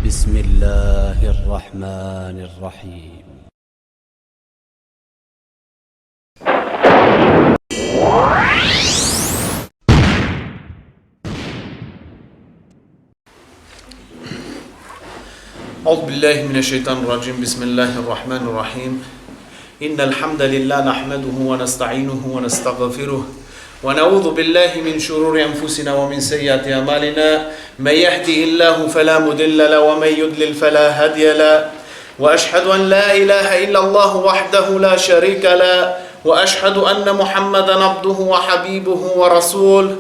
بسم الله الرحمن الرحيم. أعوذ بالله من الشيطان الرجيم. بسم الله الرحمن الرحيم. إن الحمد لله نحمده ونستعينه ونستغفره ونعوذ بالله من شرور أنفسنا ومن سيئات أعمالنا. من يهده الله فلا مضل له ومن يضلل فلا هادي له. وأشهد أن لا إله إلا الله وحده لا شريك له وأشهد أن محمدا عبده وحبيبه ورسوله.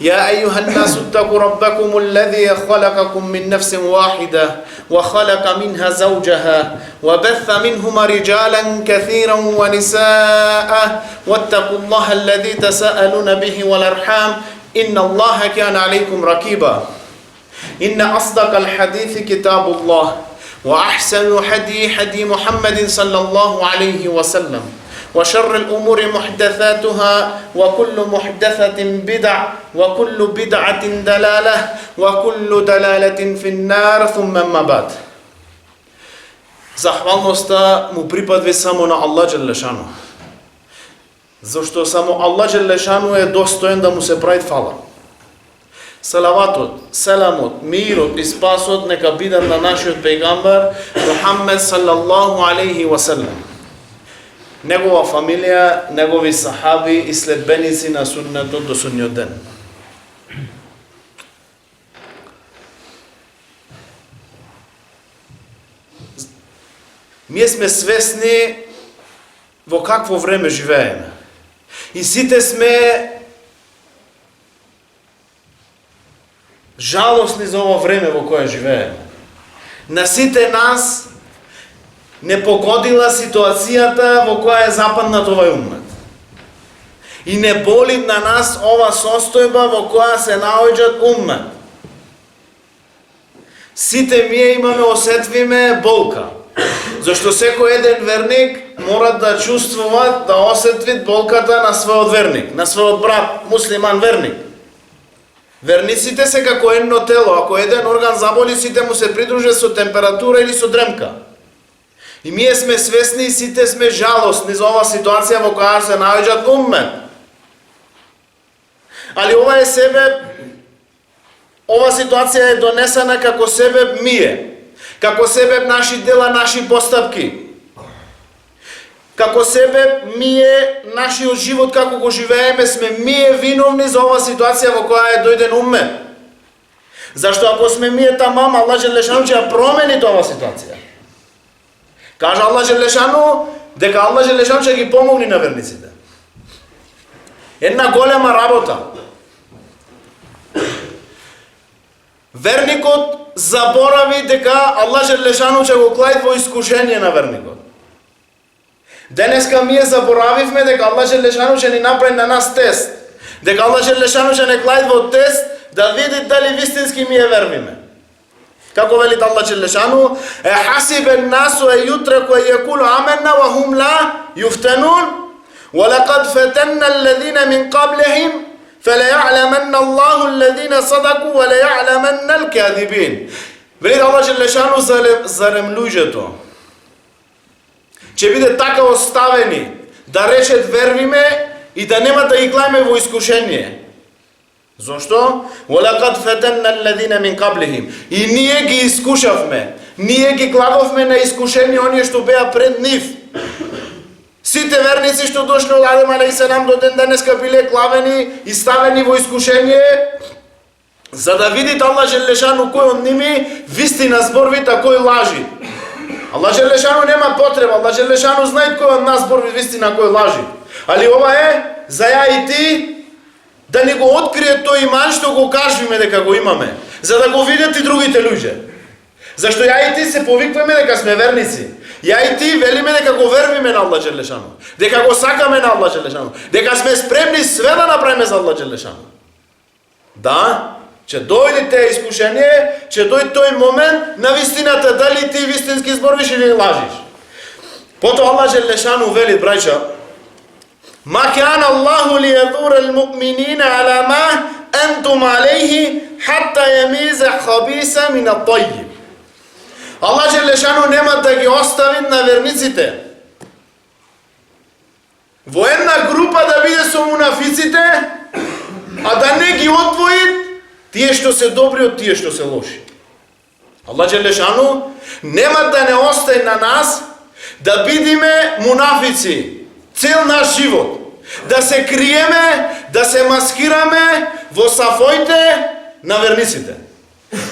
يا أيها الناس اتقوا ربكم الذي خلقكم من نفس واحدة وخلق منها زوجها وبث منهما رجالا كثيرا ونساء واتقوا الله الذي تساءلون به والأرحام إن الله كان عليكم رقيبا. إن أصدق الحديث كتاب الله وأحسن حدي محمد صلى الله عليه وسلم وشر الأمور محدثاتها وكل محدثة بدع وكل بدعة دلالة وكل دلالة في النار ثم ما بعد. Zahvalnosta mu pripaduje samo na Allah Đelešanu. Zašto samo Allah Đelešanu je dostojen da mu se pravi fala. Салаватот, селамот, мирот и спасот нека бидат на нашиот пејгамбар Мухаммед салаллаху алейхи ва салам. Негова фамилија, негови сахаби и следбеници на суннетот до судниот ден. Ние сме свесни во какво време живееме. И сите сме жалосни за ова време во кое живееме. На сите нас не погодила ситуацијата во која е западнат овај уммет. И не боли на нас ова состојба во која се наоѓаат уммет. Сите ние имаме, осетвиме болка. Зашто секој еден верник мора да чувствува, да осетви болката на својот верник, на својот брат, муслиман верник. Верниците се како едно тело, ако еден орган заболи, сите му се придружат со температура или со дремка. И ние сме свесни и сите сме жалостни за ова ситуација во која се наоѓаат уммет. Али ова е себеб, ова ситуација е донесена како себеб мие, како себеб наши дела, наши постапки, како себеб мие, нашиот живот како го живееме, сме мие виновни за ова ситуација во која е дојден уммет. Зашто ако сме мие тамам, Аллах Желешану ќе ја промени ова ситуација. Кажа Аллах Желешану дека Аллах Желешану ќе ги помогне на верниците. Една голема работа. Верникот заборави дека Аллах Желешану ќе го клаи во искушение на верникот. Денеска ние заборавивме дека Аллах Желешану ќе ни направи на нас тест. Дека Аллах Желешану ќе не клаи во тест да види дали вистински ние вервиме. Како вели Аллах Желешану, хасибен насу ютраку јекулу аменна ва хум ла юфтанун, ва лакад фатанна аллазина мин qablihim فليعلمن الله الذين صدقوا وليعلمن الكاذبين. Вели Аллах Желешану, зарем луѓето ќе биде така оставени да речат вервиме и да нема да ги клајме во искушение. Зошто? وَلَقَدْ فَتَنَّا الَّذِينَ مِنْ قَبْلِهِمْ. И ние ги искушавме, ние ги клавовме на искушение оние што беа пред нив. Сите верници што дошли од Адем алейхиссалам до ден денеска биле клавени и ставени во искушение, за да видит Аллах Желешану кој од ними вистина зборвит, а кој лажи. Аллах Желешану нема потреба, Аллах Желешану знае кој од нас зборви вистина, кој лажи. Али ова е за ја и ти да ни го открие тој иман што го кажуваме дека го имаме, за да го видат и другите луѓе. Зашто ја и ти се повикваме дека сме верници. Ја и ти велиме дека го вервиме на Аллах Желешану, дека го сакаме на Аллах Желешану, дека сме спремни све да направиме за Аллах Желешану. Да, ќе дојде те искушение, ќе дојде тој момент на вистината, дали ти вистински зборвиш или лажиш. Потоа Аллах Желешану вели, браќа, ма кана Аллаху ли јадура al-mu'minina ala ma antum alayhi hatta yamiza khabisa min at-tayyib. Allah Đelešanu nema da ги остави на верниците. Во една група да биде со мунафиците, а да не ги одвои тие што се добри од тие што се лоши. Allah Đelešanu нема да не остави на нас да бидиме мунафици цел наш живот. Да се криеме, да се маскираме во сафоите на верниците.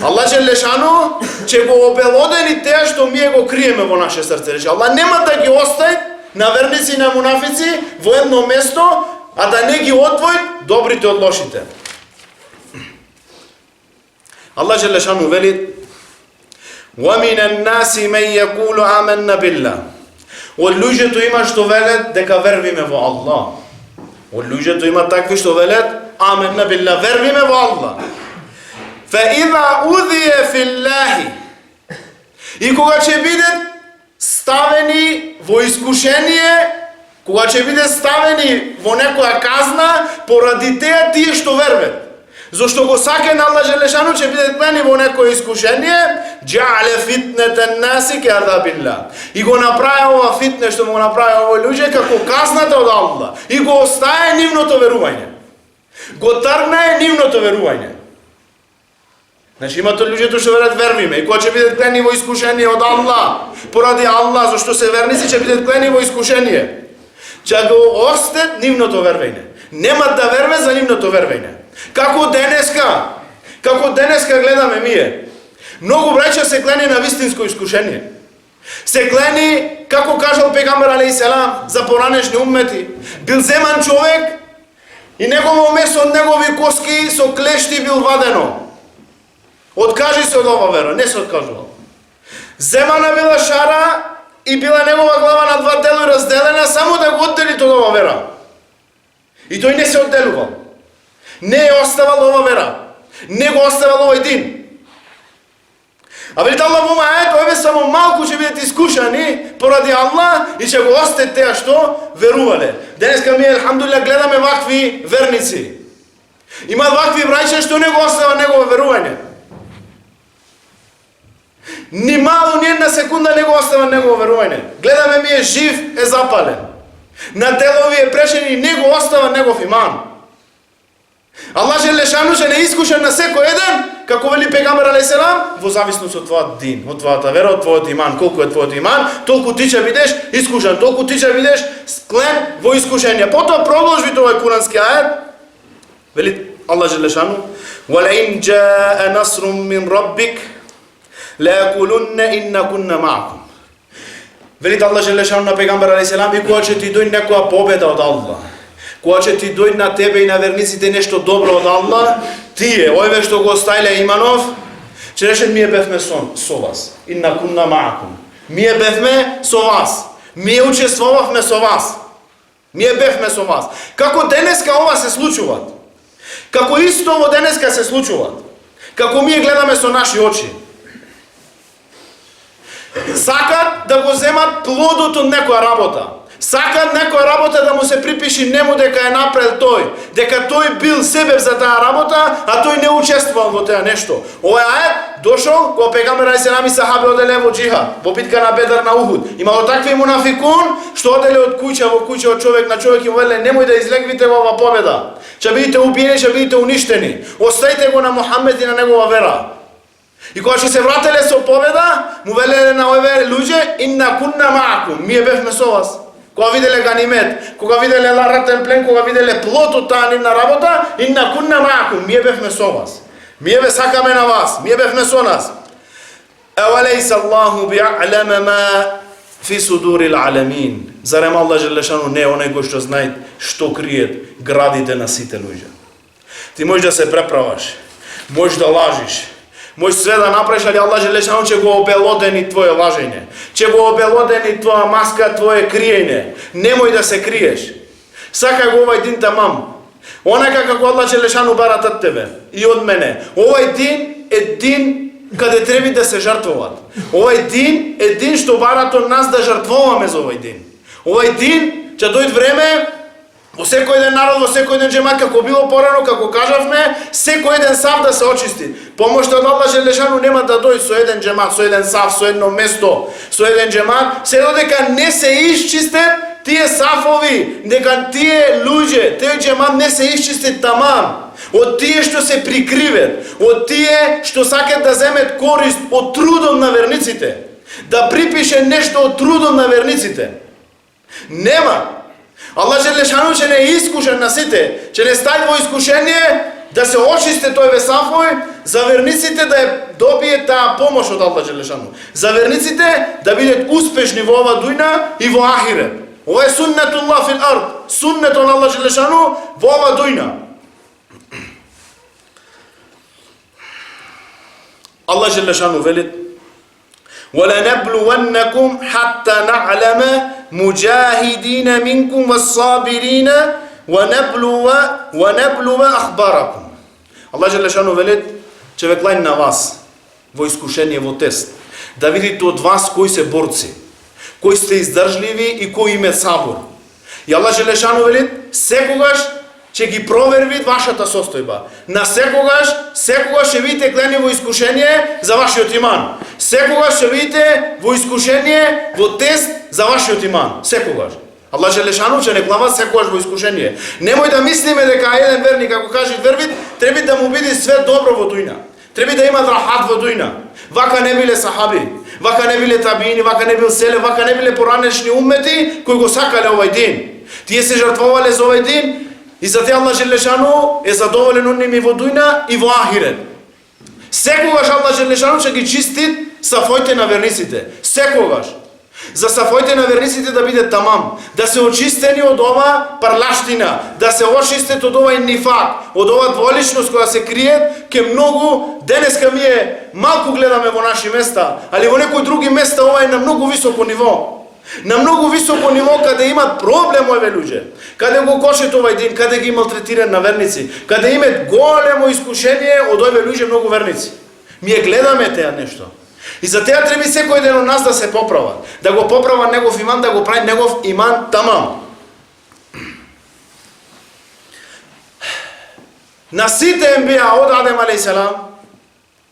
Allah Đelešanu ќе го обелодени теа што ние го криеме во наше срце. Allah нема да ги остави на верници и на мунафици во едно место, а да не ги одвои добрите од лошите. Allah Đelešanu вели: وَمِنَ النَّاسِ مَنْ يَقُولُ آمَنَّا بِاللَّهِ. Од луѓето има што велат дека вервиме во Аллах. Од луѓето има такви што велат آمَنَّا بِاللَّهِ, вервиме во Аллах. فَإِذَا أُذِيَ فِي اللَّهِ. И кога ќе бидат ставени во искушение, кога ќе бидат ставени во некоја казна поради теа тие што верват. Зошто го саке на Allah Đelešanu ќе бидат клени во некој искушение, джа'але фитнетен наси ке'адабилlah. И го направи ова фитне што му го направи овој луѓе како казната од Allah. И го остае нивното верување. Го тргне нивното верување. Значи имате луѓето што верат вервиме и кога ќе бидат клени во искушение од Allah, поради Allah, зашто се верници ќе бидат клени во искушение. Ќе го остат нивното вервање. Нема да верве за нивното вервање. Како денеска гледаме ние. Многу браќа се клени на вистинско искушение. Се клени, како кажал пегамбер алейхиселам за поранешни уммети, бил земан човек и негово месо од негови коски со клешти бил вадено. Откажи се од ова вера, не се откажувал. Земана била шара и била негова глава на два дела разделена само да го оддели од ова вера. И тој не се одделувал. Не е оставал ова вера. Не го оставал овој дин. А вели Allah му мајет, ове само малку ќе бидат искушани поради Allah и ќе го остат теа што верувале. Денеска ми, алхамдулилlah, гледаме вакви верници. Има вакви браќа што не го остава негово верување. Ни мало, ни една секунда не го остава негово верување. Гледаме ми е жив, е запален. На делови е прешен и не го остава негов иман. Allah Đelešanu ќе не искуша на секој еден, како вели пегамбер алейхиселам, во зависност од твојот дин, од твојата вера, од твојот иман. Колку е твојот иман, толку ти ќе бидеш искушан, толку ти ќе бидеш склен во искушение. Потоа продолжи овој курански ајет. Вели Allah Đelešanu: وَلَئِنْ جَاءَ نَصْرٌ مِّنْ رَبِّكَ لَيَقُولُنَّ إِنَّا كُنَّا مَعَكُمْ. Вели Allah Đelešanu на пегамбер алейхиселам: и кога ќе ти дојде некоја победа од Allah, кога ќе ти дојде на тебе и на верниците нешто добро од Allah, тие, овие што го оставиле иманов, ќе речат: ние бевме со вас. Инна кунна маакум. Ние бевме со вас. Ние учествувавме со вас. Ние бевме со вас. Како денеска ова се случуваат. Како исто во денеска се случуваат. Како ние гледаме со наши очи. Сакат да го земат плодот од некоја работа. Сакат некоја работа да му се припиши нему дека е напред тој, дека тој бил себеб за таа работа, а тој не учествувал во тоа нешто. Овој ајет дошол кога пегамбер алейхиселам и сахаби оделе во џихад, во битка на Бедр, на Ухуд. Имало такви мунафикун што оделе од куќа во куќа, од човек на човек и му велеле: немој да излегвите во ова победа. Ќе бидете убиени, ќе бидете уништени. Оставите го на Мухамед и на негова вера. И кога ќе се врателе со победа, му велеле на овие луѓе: инна кунна маакум. Ние бевме со вас. Кога виделе ганимет, кога виделе ларатен плен, кога виделе плотот таа нивна работа, инна кунна маакум, ние бевме со вас. Ние ве сакаме на вас, ние бевме со нас. Авалейса Аллаху би'алама ма фи судурил аламин. Зарем Allah Đelešanu не оној кој што знае што криет градите на сите луѓе. Ти можеш да се преправаш, можеш да лажиш, можеш све да направиш, али Allah Đelešanu ќе го обелодени твое лажење. Ќе го обелодени твоја маска, твое криење. Немој да се криеш. Сакај го овај дин тамам. Онака како Allah Đelešanu барат од тебе и од мене. Овај дин е дин каде треба да се жртвуваат. Овај дин е дин што барат од нас да жртвуваме за овај дин. Овај дин ќе дојде време Во секој еден народ, во секој еден джемат, како било порано, како кажавме, секој еден сав да се очисти. Помошта од Аллах Желешану нема да дојде со еден джемат, со еден сав, со едно место, со еден джемат, се додека не се исчистат тие сафови, дека тие луѓе, тие джемат не се исчистат тамам. Од тие што се прикриват, од тие што сакат да земат корист од трудом на верниците, да припише нешто од трудом на верниците. Нема. Аллах Желешану ќе не искушен на сите, ќе не стави во искушение да се очисте тој весафој, за верниците да добие таа помош од Аллах Желешану. За верниците да бидат успешни во ова дујна и во ахирет. Ова е суннетуллах фил ард, суннето на Аллах Желешану во ова дујна. Аллах Желешану вели: وَلَنَبْلُوَنَّكُمْ حَتَّى نَعْلَمَ مُجَاهِدِينَ مِنْكُمْ وَالصَّابِرِينَ وَنَبْلُوَ أَخْبَارَكُمْ. Аллах Желешану вели, че ве клани на вас во искушение, во тест, да видите од вас кои се борци, кои сте издржливи и кои имат сабор. И Аллах Желешану вели, секогаш ќе ги проверви вашата состојба. На секогаш ќе видите клани во искушение за вашиот иман. Секогаш ќе видите во искушение, во тест за вашиот иман. Секогаш. Аллах Желешану ќе не клава секогаш во искушение. Немој да мислиме дека еден верник, ако каже вербит, треба да му биде све добро во дујна. Треба да има рахат во дујна. Вака не биле сахаби, вака не биле табиини, вака не бил селе, вака не биле поранешни уммети кои го сакале овај дин. Тие се жртвовале за овај дин и за те Аллах Желешану е задоволен од ними во дујна и во ахирет. Секогаш Аллах Желешану ќе ги чисти сафоите на верниците. Секогаш. За сафоите на верниците да биде тамам, да се очистени од ова парлаштина, да се очистат од овај нифак, од ова дволичност која се крие, ке многу, денеска ми е, малку гледаме во наши места, али во некои други места ова е на многу високо ниво. На многу високо ниво, каде имат проблем овие луѓе, каде го кошет овај дин, каде ги малтретират на верници, каде имат големо искушение од овие луѓе многу верници. Ние гледаме теа нешто. И за теа треба секој ден од нас да се поправа, да го поправа негов иман, да го прави негов иман тамам. На сите ембија од Адем алейхиселам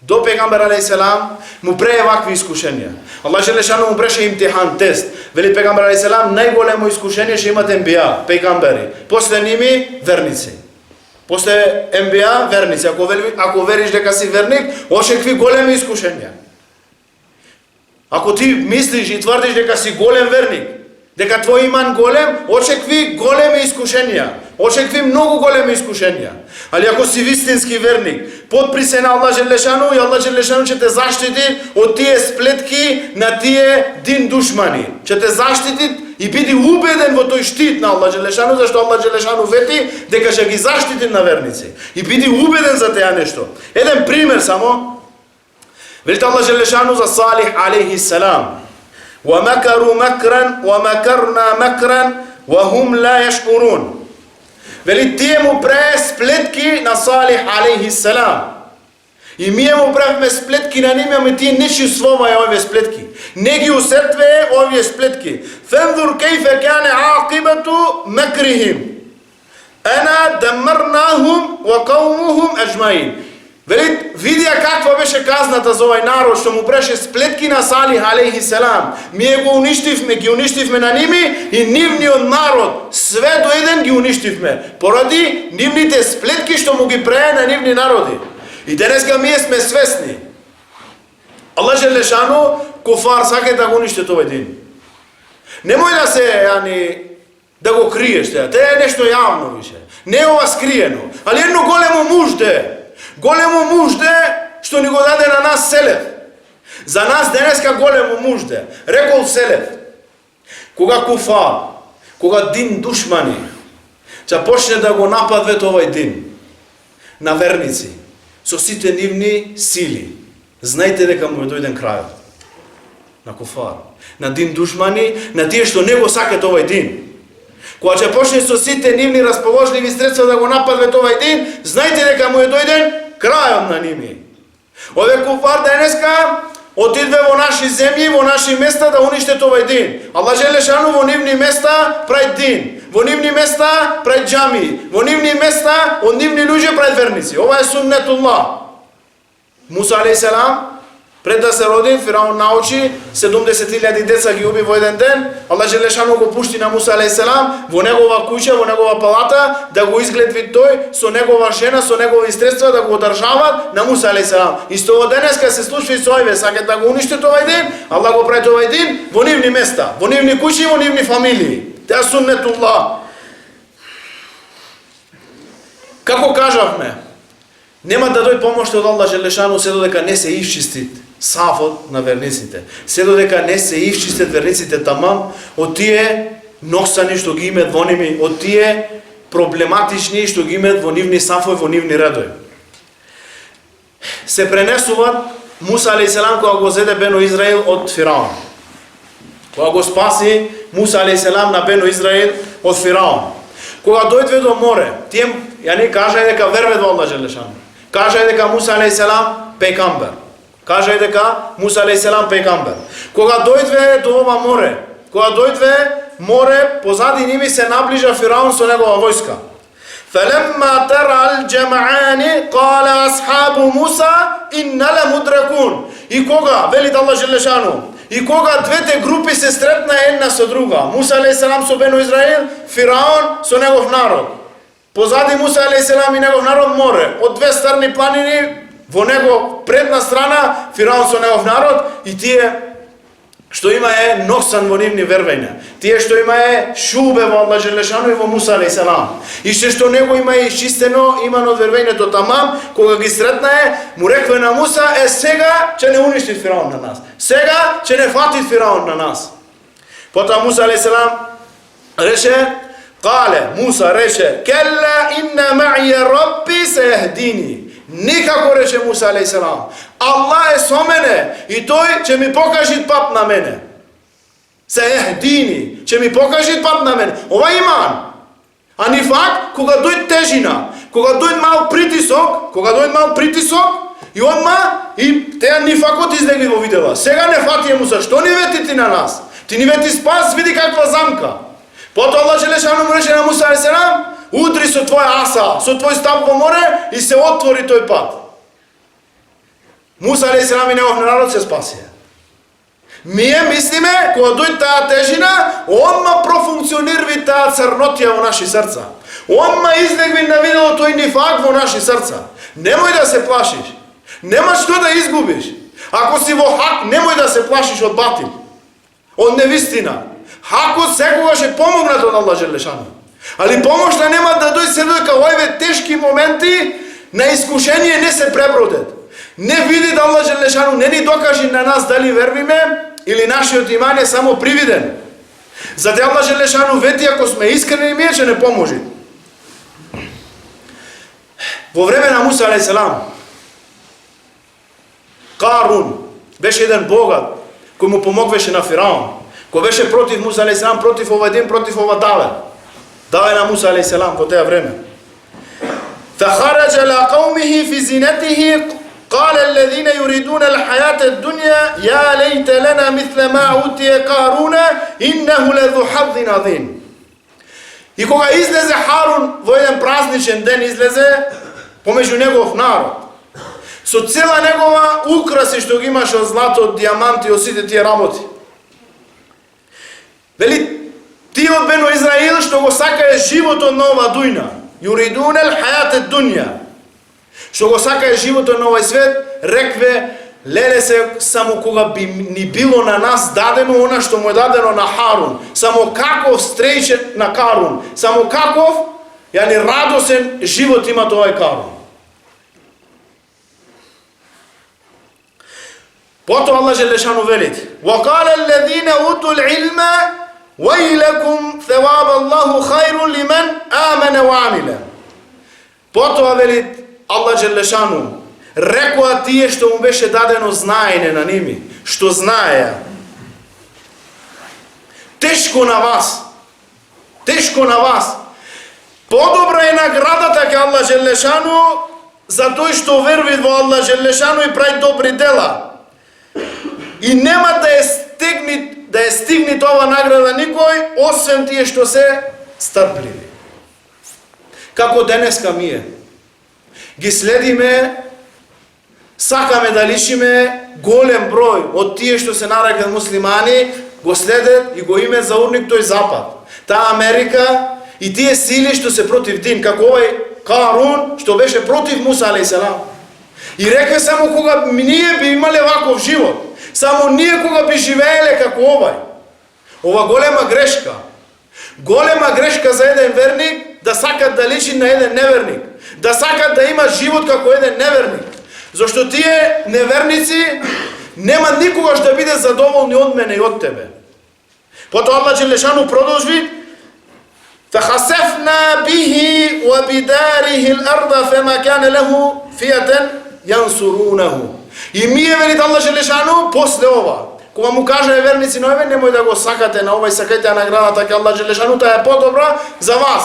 до пегамбер алейхиселам му прее вакви искушенија. Аллах Желешану му преше имтихан, тест. Вели пегамбер алейхиселам, најголемо искушение ќе имат ембија, пегамбери. После ними верници. После ембија верници. Ако вериш дека си верник, очекви големи искушенија. Ако ти мислиш и тврдиш дека си голем верник, дека твој иман голем, очекви големи искушенија. Очекви многу големи искушенија. Али ако си вистински верник, подпри се на Аллах Желешану и Аллах Желешану ќе те заштити од тие сплетки на тие дин душмани. Ќе те заштити и биди убеден во тој штит на Аллах Желешану, зашто Аллах Желешану вети дека ќе ги заштити на верници. И биди убеден за теа нешто. Еден пример само. Велите Аллах Желешану за Салих алейхиссалам. وَمَكَرُوا مَكْرًا وَمَكَرْنَا مَكْرًا وَهُمْ لَا يَشْعُرُونَ. Вели, тие му прави сплетки на Салих алейхиссалам. И ние му правиме сплетки на ними, ами тие не чувствуваат овие сплетки. Не ги усетвае овие сплетки. فَانْظُرْ كَيْفَ كَانَ عَاقِبَةُ مَكْرِهِمْ أَنَا دَمَّرْنَاهُمْ وَقَوْمُهُمْ أَجْمَعِينَ. Вели, видија каква беше казната за овај народ што му преше сплетки на Салих алейхиселам. Ние ги уништивме на ними и нивниот народ све до еден ги уништивме поради нивните сплетки што му ги прее на нивни народи. И денеска ние сме свесни. Аллах Желешану куфар сака да го уништи овој дин. Немој да се да го криеш теа. Теа е нешто јавно више. Не е ова скриено, али едно големо мужде. Големо мужде што ни го даде на нас Селев. За нас денеска големо мужде. Рекол Селев. Кога куфар, кога дин душмани ќе почне да го нападвет овај дин на верници со сите нивни сили, знајте дека му е дојден крајот. На куфар, на дин душмани, на тие што не го сакат овај дин. Кога ќе почне со сите нивни расположливи средства да го нападвет овај дин, знајте дека му е дојден крајот на ними. Ове куфар денеска отидве во наши земји, во наши места да уништат овај дин. Аллах Желешану во нивни места прави дин. Во нивни места прави џамии. Во нивни места од нивни луѓе прави верници. Ова е суннетуллах. Муса алейхиссалам пред да се роди, Фираун научи 70.000 деца ги уби во еден ден. Аллах Желешану го пушти на Муса алейхиссалам во негова куќа, во негова палата, да го изгледви тој со негова жена, со негови средства да го одржават на Муса алейхиссалам. Исто во денеска се случи со овие, сакат да го уништат овај дин, Аллах го прави овај дин во нивни места, во нивни куќи, во нивни фамилии. Тоа суннетуллах. Како кажавме, нема да дојде помош од Аллах Желешану се додека не се исчистит сафот на верниците. Се додека не се исчистят верниците тамам од тие ноксани што ги имаат во ними, од тие проблематични што ги имаат во нивни сафови, во нивни редови. Се пренесуваат Муса алейхиссалам кога го зеде Бено Израил од Фираун. Кога го спаси Муса алейхиссалам на Бено Израил од Фираун. Кога дојдве до море, тие јани кажа дека верве во Аллах Желешану. Кажа дека Муса алейхиссалам пегамбер. Кажа дека Муса алейхиссалам пегамбер. Кога дојдве до ова море, кога дојдве море, позади ними се наближа Фираун со негова војска. فَلَمَّا تَرَى الْجَمْعَانِ قَالَ أَصْحَابُ مُوسَى إِنَّ لَمُدْرَكُونَ. И кога, вели Аллах Желешану, и кога двете групи се сретна една со друга, Муса алейхиссалам со Бено Израил, Фираун со негов народ. Позади Муса алейхиссалам и негов народ море, од две страни планини, во него предна страна Фираун со негов народ и тие што има е ноксан во нивни вервења. Тие што има е шубе во Аллах Желешану и во Муса алейхиссалам. И што него има е исчистено, имано од вервењето тамам, кога ги сретна е, му рекве на Муса, сега ќе не уништи Фираун на нас. Сега ќе не фати Фираун на нас. Потоа Муса алейхиссалам рече, Муса рече, келла инна ма'ия рабби сејахдини. Никако рече Муса алейхиссалам, Аллах е со мене и тој ќе ми покажи пат на мене. Сејахдини, ќе ми покажи пат на мене. Ова иман. А нифак, кога дојде тежина, кога дојде мал притисок, и одма и теа нифакот излегли во видела. Сега не фати Муса, што ни вети ти на нас? Ти ни вети спас, види каква замка. Потоа Аллах Желешану му рече на Муса алейхиссалам, удри со твоја аса, со твој стап во море и се отвори тој пат. Муса алейхиссалам и негов народ се спасија. Ние мислиме, кога дојде таа тежина, одма профункционирви таа црнотија во наши срца. Одма излегви на видело тој нифак во наши срца. Немој да се плашиш. Нема што да изгубиш. Ако си во хак, немој да се плашиш од батил, од невистина. Хакот секогаш е помогнат од Аллах Желешану. Али помошта нема да дојде се дека овие тешки моменти на искушение не се пребродат. Не види да Аллах Желешану не ни докажи на нас дали вервиме или нашиот иман е само привиден. Затоа Аллах Желешану вети ако сме искрени ние ќе не поможи. Во време на Муса алейхиссалам Карун беше еден богат кој му помогвеше на Фираун, кој беше против Муса алейхиссалам, против овој дин, против ова даве. Даве на Муса алейхиссалам по теа време. فخرج على قومه في زينته قال الذين يريدون الحياة الدنيا يا ليت لنا مثل ما أوتي قارون إنه لذو حظ عظيم. И кога излезе Харун во еден празничен ден излезе помеѓу негов народ со цела негова украси што ги имаше од злато, од диаманти, од сите тие работи. Вели тие од Бено Израил што го сакае животот на ова дујна, юридун ел хајат дуња, што го сакае животот на овој свет, рекве, леле се само кога би ни било на нас дадено она што му е дадено на Харун, само каков стрејче на Карун, само каков, јани радосен живот има тој Карун. Потоа Аллах Желешану велит: وَقَالَ الَّذِينَ أُوتُوا الْعِلْمَ وَيْلَكُمْ ثَوَابَ اللَّهُ خَيْرٌ لِمَنْ آمَنَ وَعَمِلَ. Потоа велит Аллах Желешану, рекоа тие што му беше дадено знаење на ними, што знаеја. Тешко на вас. Тешко на вас. Подобра е наградата ке Аллах Желешану за тој што верви во Аллах Желешану и прави добри дела. И нема да е стигне ова награда никој, освен тие што се стрпливи. Како денеска ние. Ги следиме, сакаме да личиме голем број од тие што се нарекат муслимани, го следат и го имат за урник тој Запад. Таа Америка и тие сили што се против дин, како овој Карун што беше против Муса алейхиссалам. И река само кога ние би имале ваков живот, само ние кога би живееле како овај. Ова голема грешка за еден верник да сакат да личи на еден неверник, да сакат да има живот како еден неверник. Зашто тие неверници нема никогаш да биде задоволни од мене и од тебе. Потоа Аллах Джелешану продолжи: فَخَسَفْنَا بِهِ وَبِدَارِهِ الْأَرْضَ فَمَا كَانَ لَهُ فِيَةً يَنْصُرُونَهُ. И ние, велит Аллах Джелешану, после ова, кога му кажа верници, но немој да го сакате на овај, сакајте наградата ке Аллах Джелешану, таа е подобра за вас.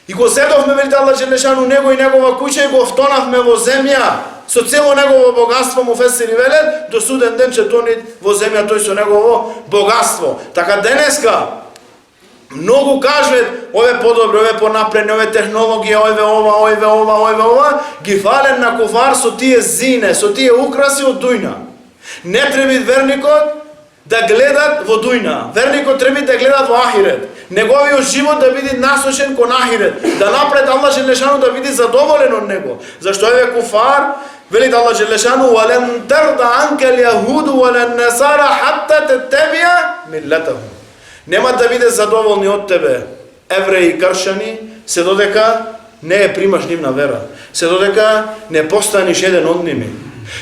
И го седовме, велит Аллах Джелешану, него и негова куќа и го втонавме во земја, со цело негово богатство, му фесери велет, до суден ден ќе тони во земја тој со негово богатство. Така денеска, многу кажат, ове подобро, ове понапредни, ове технологија, ове ова, ги фален на куфар со тие зине, со тие украси од дујна. Не треба верникот да гледат во дујна. Верникот треба да гледат во ахирет. Неговиот живот да биде насочен кон ахирет. Да напред Аллах Джелешану да биде задоволен од него. Зашто еве куфар, велит Аллах Джелешану: "Вален тарда анкал јахуду вален насара хатта таттабија миллатахум." Нема да биде задоволни од тебе евреи и кршани, се додека не е примаш нивна вера. Се додека не постанеш еден од ними.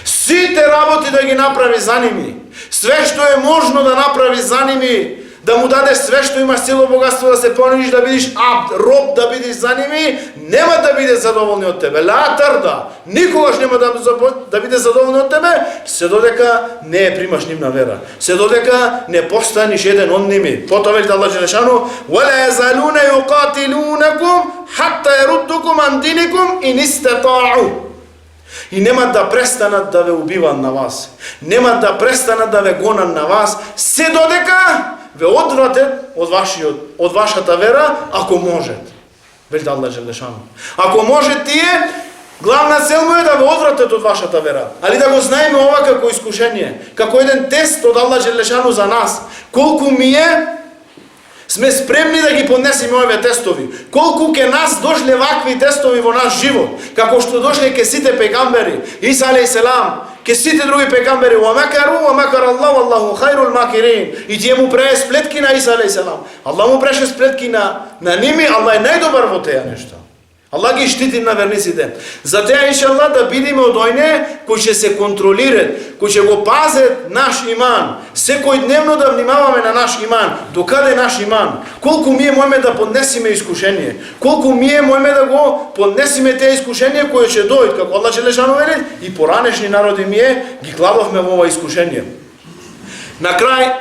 Сите работи да ги направи за ними. Све што е можно да направи за ними, да му дадеш све што имаш, цело богатство, да се понижиш, да бидеш абд, роб да бидеш за ними, нема да биде задоволни од тебе. Ла тарда, никогаш нема да биде задоволни од тебе, се додека не примаш нивна вера. Се додека не постанеш еден од ними. Потоа велит Аллах Джелешану: "Вала язалуна юqatilунакум хатта яруддукум ан диникум ин истата'у." И нема да престанат да ве убиваат на вас. Нема да престанат да ве гонат на вас, се додека ве одвратат од вашата вера, ако можат. Велит Аллах Джелешану. Ако може тие, главна цел му е да ве одвратат од вашата вера. Али да го знаеме ова како искушение, како еден тест од Аллах Джелешану за нас. Колку сме спремни да ги поднесеме овие тестови. Колку ке нас дошле вакви тестови во наш живот, како што дошле ке сите пегамбери, Иса алейхиссалам, ке сите други пегамбери, ва макар Аллах, Аллаху хајрул макирин. И тие му прее сплетки на Иса алейхиссалам. Аллах му преше сплетки на ними, Аллах е најдобар во теја нешта. Аллах ги штити на верниците. За теја иншаллах да бидеме од ојне кои ќе се контролират, кои ќе го пазат наш иман. Секој дневно да внимаваме на наш иман. Докаде е наш иман? Колку ние можеме да поднесиме искушение? Колку ние можеме да го поднесиме тие искушенија кои ќе дојдат, како Аллах Джелешану вели, и поранешни народи ги кладовме во ова искушение. На крај,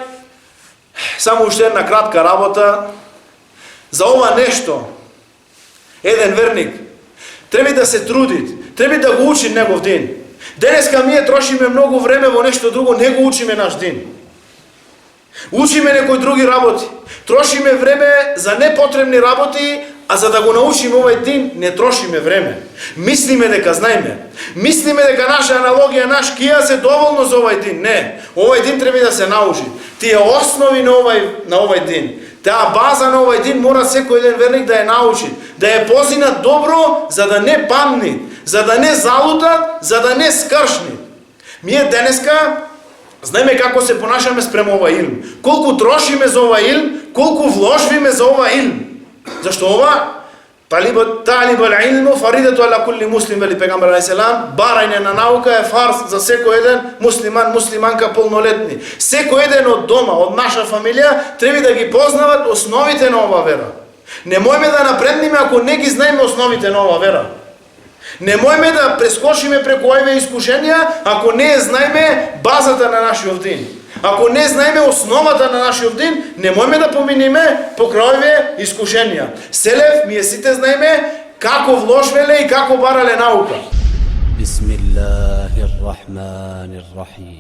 само уште една кратка работа за ова нешто. Еден верник треба да се труди, треба да го учи негов дин. Денеска ние трошиме многу време во нешто друго, не го учиме наш дин. Учиме некои други работи. Трошиме време за непотребни работи, а за да го научиме овој дин, не трошиме време. Мислиме дека знаеме. Мислиме дека наша аналогија, наш кија се доволно за овој дин. Не. Овој дин треба да се научи. Тие основи на овој дин. Таа база на овој дин мора секој еден верник да ја научи, да ја позна добро, за да не памни, за да не залута, за да не скршни. Ние денеска знаеме како се понашаме спрема ова илм. Колку трошиме за ова илм, колку вложиме за ова илм. Зашто ова талибul илму фаридату ала кулли муслим, вели пегамбер алейхиссалам, барање на наука е фарз за секој еден муслиман, муслиманка полнолетни. Секој еден од дома, од наша фамилија, треба да ги познават основите на ова вера. Не можеме да напредниме ако не ги знаеме основите на ова вера. Не можеме да прескочиме преку овие искушенија ако не знаеме базата на нашиот дин. Ако не знаеме основата на нашиот дин, не можеме да поминеме покрај овие искушенија. Селев, ние сите знаеме како вложвеле и како барале наука. Бисмиллахир рахманир рахим.